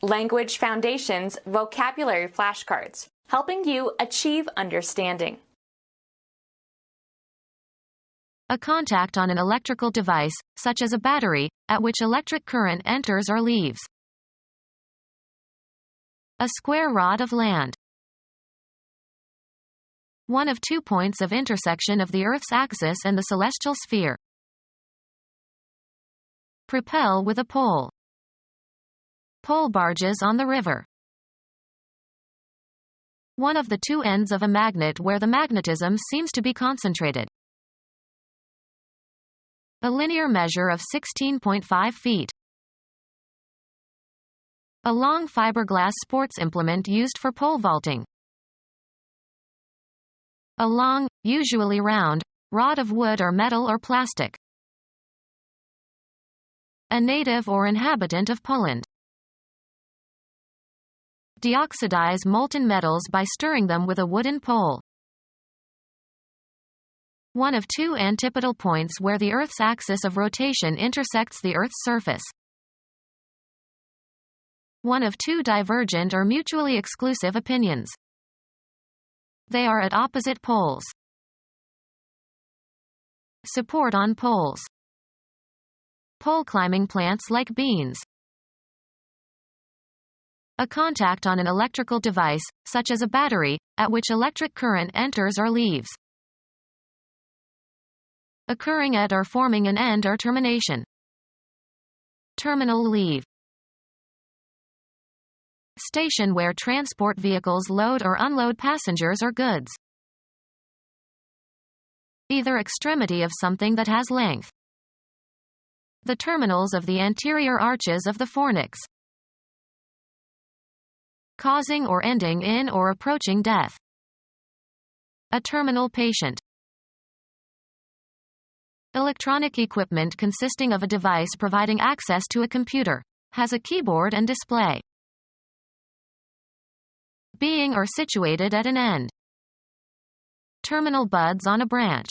Language Foundations Vocabulary Flashcards, helping you achieve understanding. A contact on an electrical device, such as a battery, at which electric current enters or leaves. A square rod of land. One of 2 points of intersection of the Earth's axis and the celestial sphere. Propel with a pole. Pole barges on the river. One of the 2 ends of a magnet where the magnetism seems to be concentrated. A linear measure of 16.5 feet. A long fiberglass sports implement used for pole vaulting. A long, usually round, rod of wood or metal or plastic. A native or inhabitant of Poland. Deoxidize molten metals by stirring them with a wooden pole. One of 2 antipodal points where the Earth's axis of rotation intersects the Earth's surface. One of 2 divergent or mutually exclusive opinions. They are at opposite poles. Support on poles. Pole climbing plants like beans. A contact on an electrical device, such as a battery, at which electric current enters or leaves. Occurring at or forming an end or termination. Terminal leave. Station where transport vehicles load or unload passengers or goods. Either extremity of something that has length. The terminals of the anterior arches of the fornix. Causing or ending in or approaching death. A terminal patient. Electronic equipment consisting of a device providing access to a computer. Has a keyboard and display. Being or situated at an end. Terminal buds on a branch.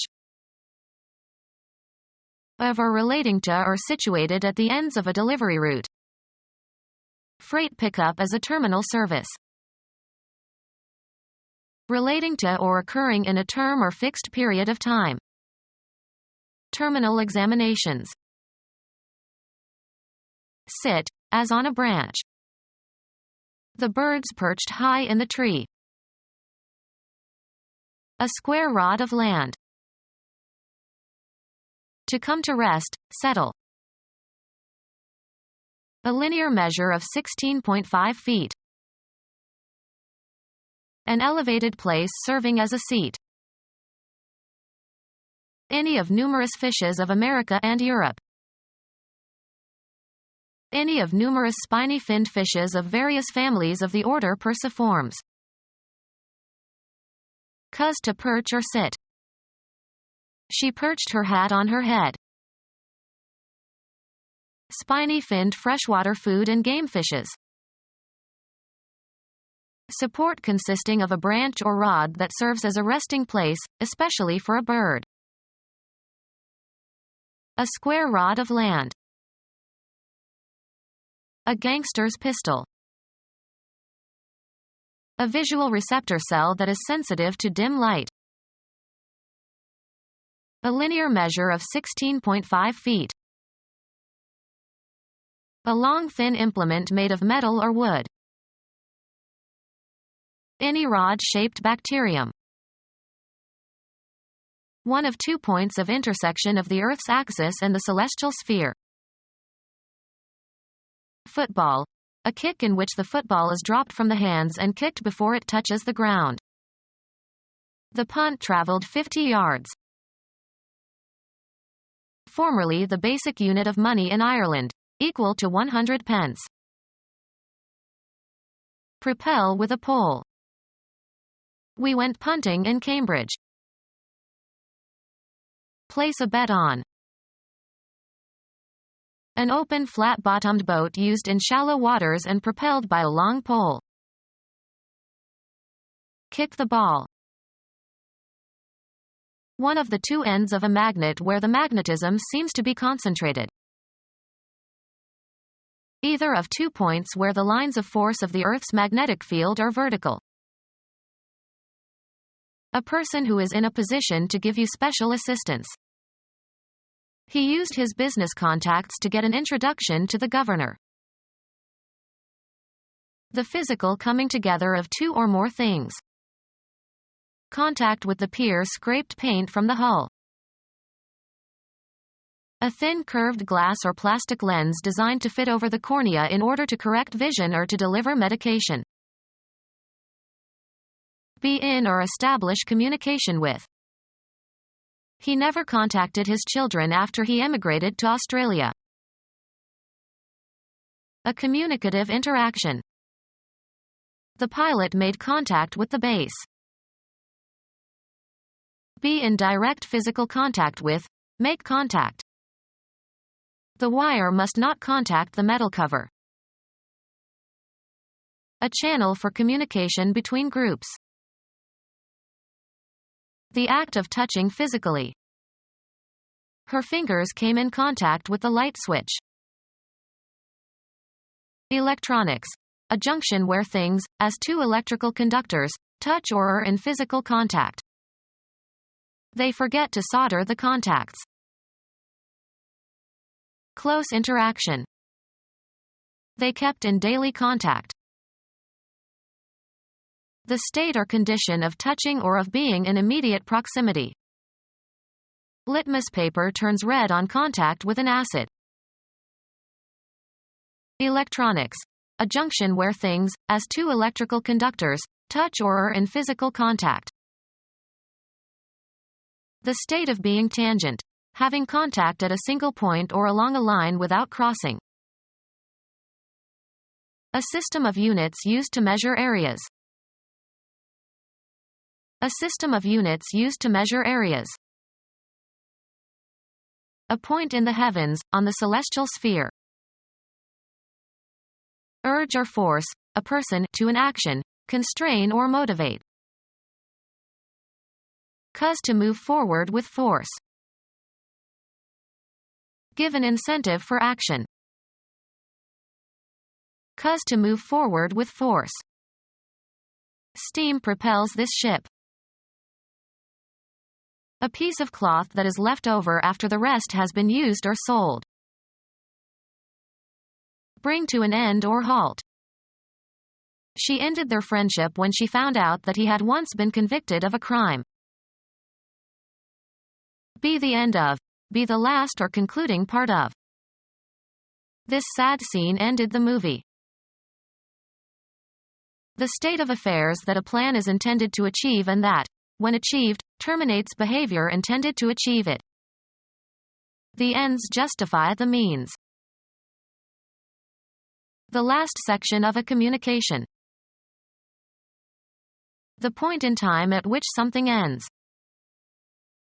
Of or relating to or situated at the ends of a delivery route. Freight pickup as a terminal service. Relating to or occurring in a term or fixed period of time. Terminal examinations. Sit, as on a branch. The birds perched high in the tree. A square rod of land. To come to rest, settle. A linear measure of 16.5 feet. An elevated place serving as a seat. Any of numerous fishes of America and Europe. Any of numerous spiny-finned fishes of various families of the order Perciformes. Cause to perch or sit. She perched her hat on her head. Spiny-finned freshwater food and game fishes. Support consisting of a branch or rod that serves as a resting place, especially for a bird. A square rod of land. A gangster's pistol. A visual receptor cell that is sensitive to dim light. A linear measure of 16.5 feet. A long thin implement made of metal or wood. Any rod-shaped bacterium. One of 2 points of intersection of the Earth's axis and the celestial sphere. Football. A kick in which the football is dropped from the hands and kicked before it touches the ground. The punt traveled 50 yards. Formerly the basic unit of money in Ireland, equal to 100 pence. Propel with a pole. We went punting in Cambridge. Place a bet on. An open flat-bottomed boat used in shallow waters and propelled by a long pole. Kick the ball. One of the 2 ends of a magnet where the magnetism seems to be concentrated. either of 2 points where the lines of force of the Earth's magnetic field are vertical. A person who is in a position to give you special assistance. He used his business contacts to get an introduction to the governor. The physical coming together of 2 or more things. Contact with the pier scraped paint from the hull. A thin curved glass or plastic lens designed to fit over the cornea in order to correct vision or to deliver medication. Be in or establish communication with. He never contacted his children after he emigrated to Australia. A communicative interaction. The pilot made contact with the base. Be in direct physical contact with, make contact. The wire must not contact the metal cover. A channel for communication between groups. The act of touching physically. Her fingers came in contact with the light switch. Electronics. A junction where things, as 2 electrical conductors, touch or are in physical contact. They forget to solder the contacts. Close interaction. They kept in daily contact. The state or condition of touching or of being in immediate proximity. Litmus paper turns red on contact with an acid. Electronics. A junction where things, as 2 electrical conductors, touch or are in physical contact. The state of being tangent. Having contact at a single point or along a line without crossing. A system of units used to measure areas. A system of units used to measure areas. A point in the heavens, on the celestial sphere. Urge or force, a person to an action, constrain or motivate. Cause to move forward with force. Give an incentive for action. Cause to move forward with force. Steam propels this ship. A piece of cloth that is left over after the rest has been used or sold. Bring to an end or halt. She ended their friendship when she found out that he had once been convicted of a crime. Be the end of. Be the last or concluding part of. This sad scene ended the movie. The state of affairs that a plan is intended to achieve and that, when achieved, terminates behavior intended to achieve it. The ends justify the means. The last section of a communication. The point in time at which something ends.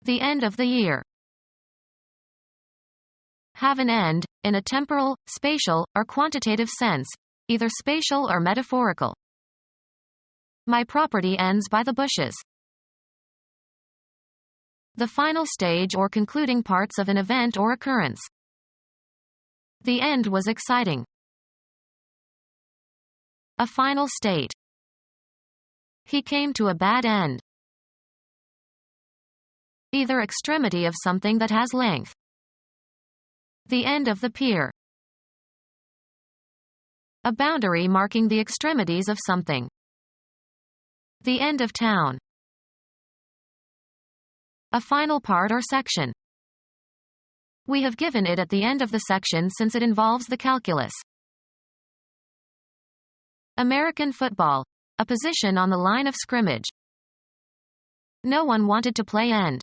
The end of the year. Have an end, in a temporal, spatial, or quantitative sense, either spatial or metaphorical. My property ends by the bushes. The final stage or concluding parts of an event or occurrence. The end was exciting. A final state. He came to a bad end. Either extremity of something that has length. The end of the pier. A boundary marking the extremities of something. The end of town. A final part or section. We have given it at the end of the section since it involves the calculus. American football. A position on the line of scrimmage. No one wanted to play end.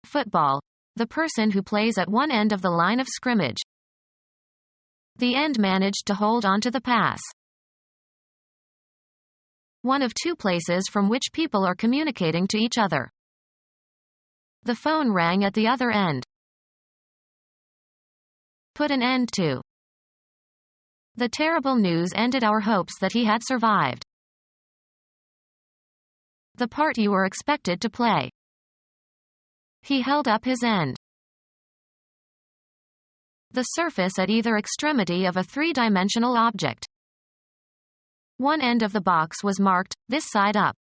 Football. The person who plays at one end of the line of scrimmage. The end managed to hold on to the pass. One of 2 places from which people are communicating to each other. The phone rang at the other end. Put an end to. The terrible news ended our hopes that he had survived. The part you were expected to play. He held up his end. The surface at either extremity of a three-dimensional object. One end of the box was marked, this side up.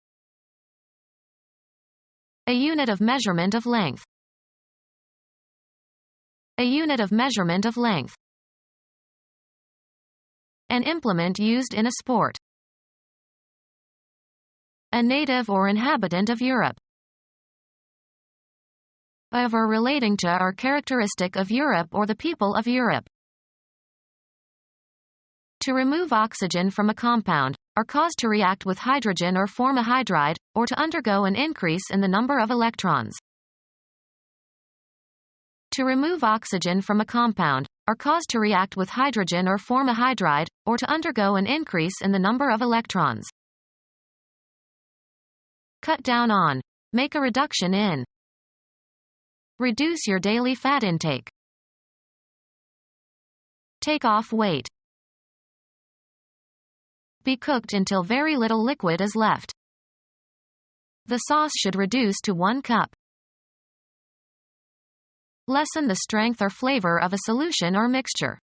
A unit of measurement of length. A unit of measurement of length. An implement used in a sport. A native or inhabitant of Europe. Of or relating to or characteristic of Europe or the people of Europe. To remove oxygen from a compound, or cause to react with hydrogen or form a hydride, or to undergo an increase in the number of electrons. To remove oxygen from a compound, or cause to react with hydrogen or form a hydride, or to undergo an increase in the number of electrons. Cut down on. Make a reduction in. Reduce your daily fat intake. Take off weight. Be cooked until very little liquid is left. The sauce should reduce to 1 cup. Lessen the strength or flavor of a solution or mixture.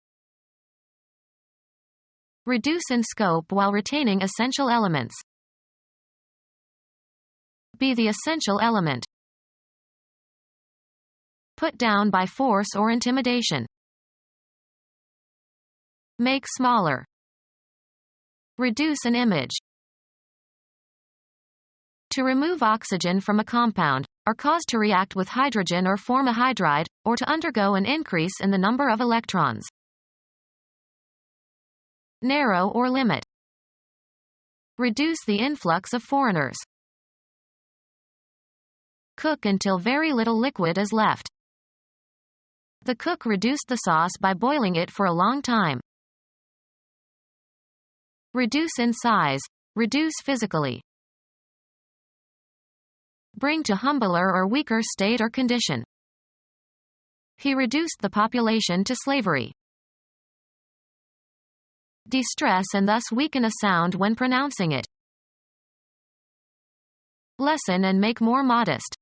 Reduce in scope while retaining essential elements. Be the essential element. Put down by force or intimidation. Make smaller. Reduce an image. To remove oxygen from a compound, or cause to react with hydrogen or form a hydride, or to undergo an increase in the number of electrons. Narrow or limit. Reduce the influx of foreigners. Cook until very little liquid is left. The cook reduced the sauce by boiling it for a long time. Reduce in size. Reduce physically. Bring to humbler or weaker state or condition. He reduced the population to slavery. De-stress and thus weaken a sound when pronouncing it. Lessen and make more modest.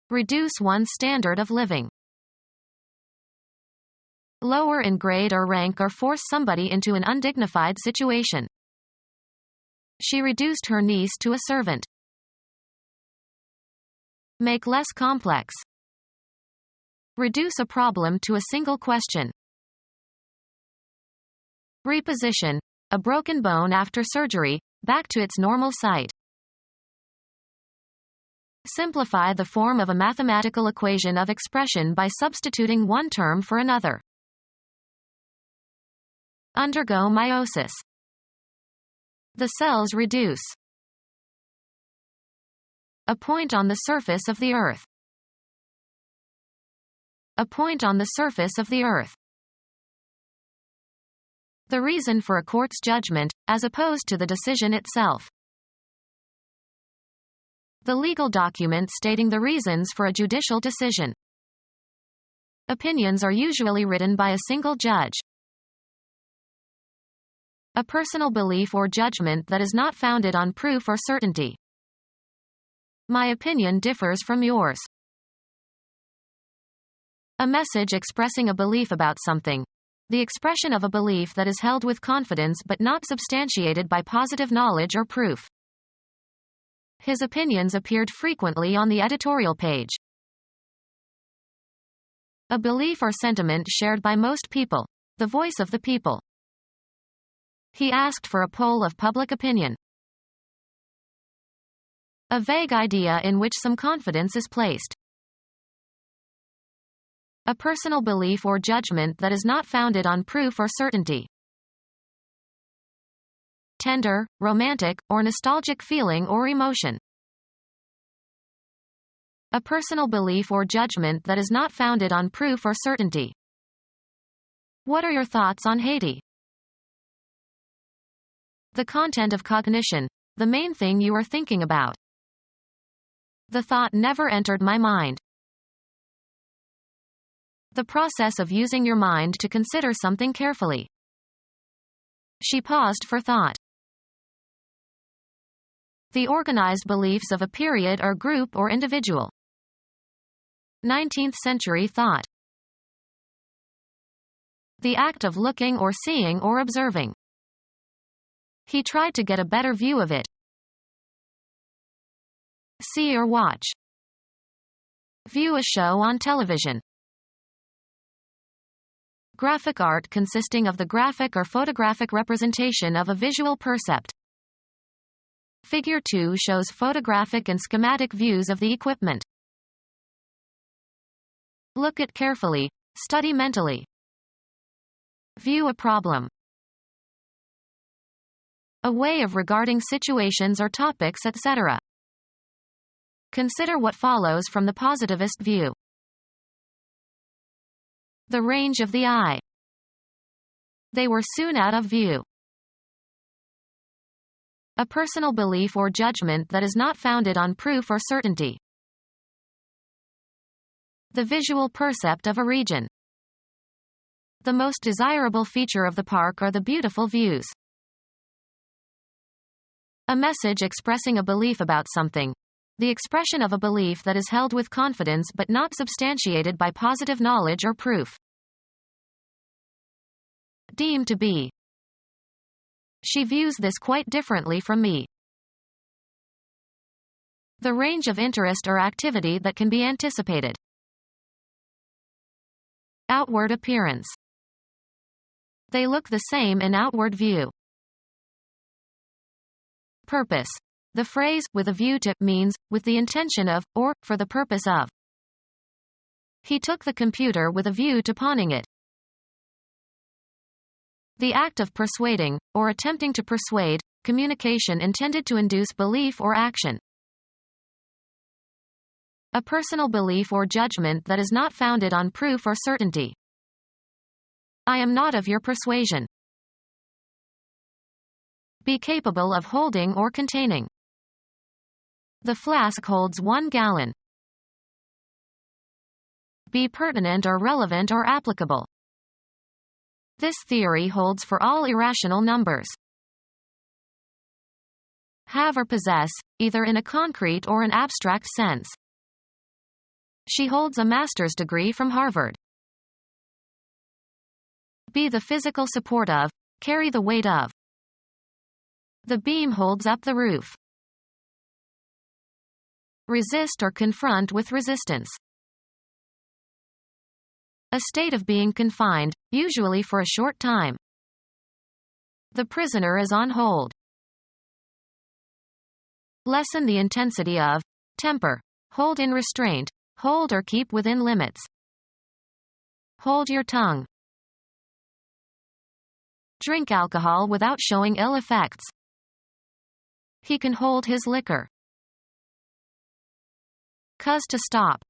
Reduce one's standard of living. Lower in grade or rank or force somebody into an undignified situation. She reduced her niece to a servant. Make less complex. Reduce a problem to a single question. Reposition. A broken bone after surgery, back to its normal site. Simplify the form of a mathematical equation of expression by substituting one term for another. Undergo meiosis. The cells reduce. A point on the surface of the Earth. A point on the surface of the Earth. The reason for a court's judgment, as opposed to the decision itself. The legal document stating the reasons for a judicial decision. Opinions are usually written by a single judge. A personal belief or judgment that is not founded on proof or certainty. My opinion differs from yours. A message expressing a belief about something. The expression of a belief that is held with confidence but not substantiated by positive knowledge or proof. His opinions appeared frequently on the editorial page. A belief or sentiment shared by most people. The voice of the people. He asked for a poll of public opinion. A vague idea in which some confidence is placed. A personal belief or judgment that is not founded on proof or certainty. Tender, romantic, or nostalgic feeling or emotion. A personal belief or judgment that is not founded on proof or certainty. What are your thoughts on Haiti? The content of cognition. The main thing you are thinking about. The thought never entered my mind. The process of using your mind to consider something carefully. She paused for thought. The organized beliefs of a period or group or individual. 19th century thought. The act of looking or seeing or observing. He tried to get a better view of it. See or watch. View a show on television. Graphic art consisting of the graphic or photographic representation of a visual percept. Figure 2 shows photographic and schematic views of the equipment. Look at carefully, study mentally. View a problem. A way of regarding situations or topics, etc. Consider what follows from the positivist view. The range of the eye. They were soon out of view. A personal belief or judgment that is not founded on proof or certainty. The visual percept of a region. The most desirable feature of the park are the beautiful views. A message expressing a belief about something. The expression of a belief that is held with confidence but not substantiated by positive knowledge or proof. Deemed to be. She views this quite differently from me. The range of interest or activity that can be anticipated. Outward appearance. They look the same in outward view. Purpose. The phrase, with a view to, means, with the intention of, or, for the purpose of. He took the computer with a view to pawning it. The act of persuading, or attempting to persuade, communication intended to induce belief or action. A personal belief or judgment that is not founded on proof or certainty. I am not of your persuasion. Be capable of holding or containing. The flask holds 1 gallon. Be pertinent or relevant or applicable. This theory holds for all irrational numbers. Have or possess, either in a concrete or an abstract sense. She holds a master's degree from Harvard. Be the physical support of, carry the weight of. The beam holds up the roof. Resist or confront with resistance. A state of being confined, usually for a short time. The prisoner is on hold. Lessen the intensity of, temper, hold in restraint, hold or keep within limits. Hold your tongue. Drink alcohol without showing ill effects. He can hold his liquor. Cause to stop.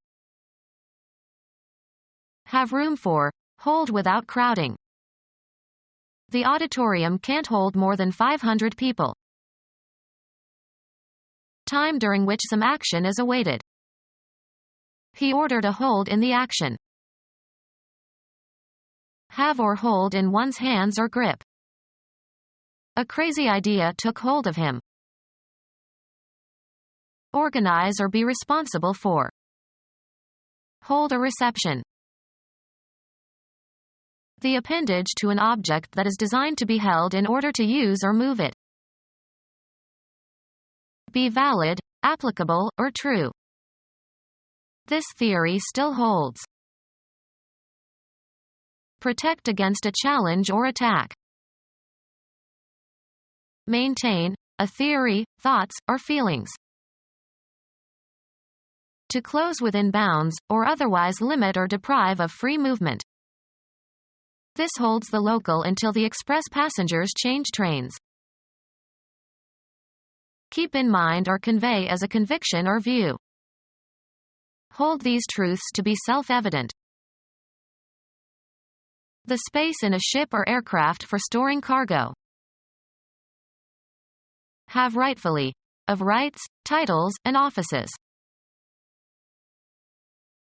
Have room for, hold without crowding. The auditorium can't hold more than 500 people. Time during which some action is awaited. He ordered a hold in the action. Have or hold in one's hands or grip. A crazy idea took hold of him. Organize or be responsible for. Hold a reception. The appendage to an object that is designed to be held in order to use or move it. Be valid, applicable, or true. This theory still holds. Protect against a challenge or attack. Maintain, a theory, thoughts, or feelings. To close within bounds, or otherwise limit or deprive of free movement. This holds the local until the express passengers change trains. Keep in mind or convey as a conviction or view. Hold these truths to be self-evident. The space in a ship or aircraft for storing cargo. Have rightfully, of rights, titles, and offices.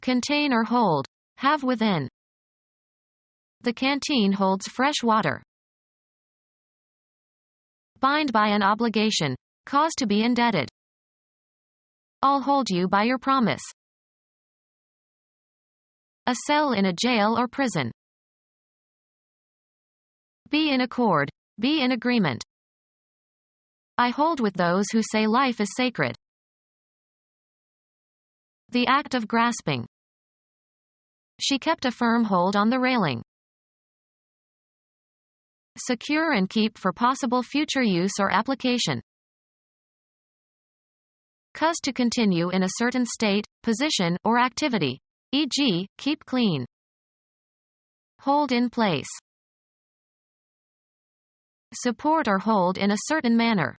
Contain or hold, have within. The canteen holds fresh water. Bind by an obligation, cause to be indebted. I'll hold you by your promise. A cell in a jail or prison. Be in accord. Be in agreement. I hold with those who say life is sacred. The act of grasping. She kept a firm hold on the railing. Secure and keep for possible future use or application. Cause to continue in a certain state, position, or activity. E.g., keep clean. Hold in place. Support or hold in a certain manner.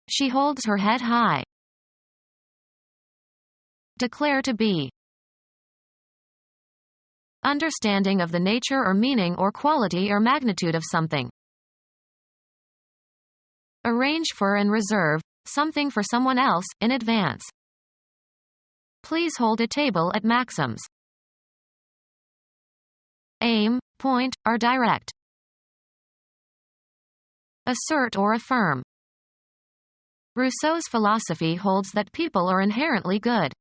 She holds her head high. Declare to be. Understanding of the nature or meaning or quality or magnitude of something. Arrange for and reserve something for someone else in advance. Please hold a table at Maxim's. Aim, point, or direct. Assert or affirm. Rousseau's philosophy holds that people are inherently good.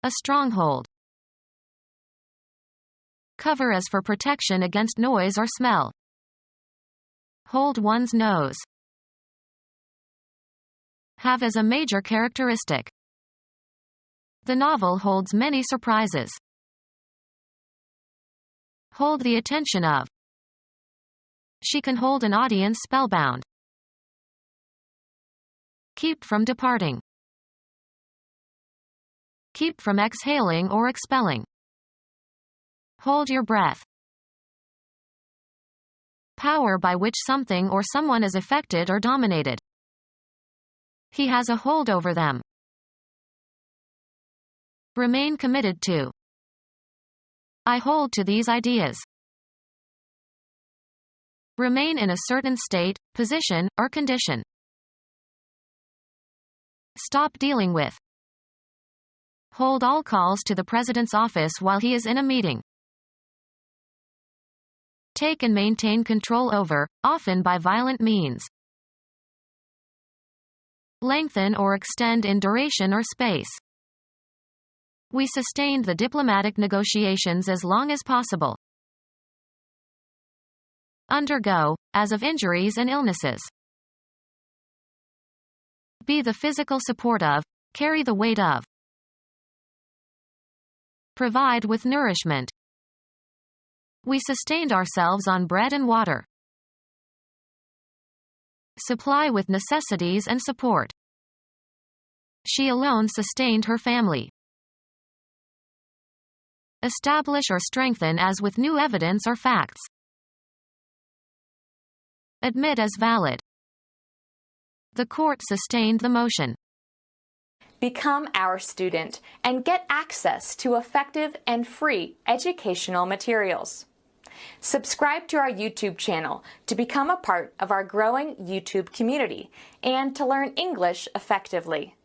A stronghold. Cover as for protection against noise or smell. Hold one's nose. Have as a major characteristic. The novel holds many surprises. Hold the attention of. She can hold an audience spellbound. Keep from departing. Keep from exhaling or expelling. Hold your breath. Power by which something or someone is affected or dominated. He has a hold over them. Remain committed to. I hold to these ideas. Remain in a certain state, position, or condition. Stop dealing with. Hold all calls to the President's office while he is in a meeting. Take and maintain control over, often by violent means. Lengthen or extend in duration or space. We sustained the diplomatic negotiations as long as possible. Undergo, as of injuries and illnesses. Be the physical support of, carry the weight of. Provide with nourishment. We sustained ourselves on bread and water. Supply with necessities and support. She alone sustained her family. Establish or strengthen as with new evidence or facts. Admit as valid. The court sustained the motion. Become our student and get access to effective and free educational materials. Subscribe to our YouTube channel to become a part of our growing YouTube community and to learn English effectively.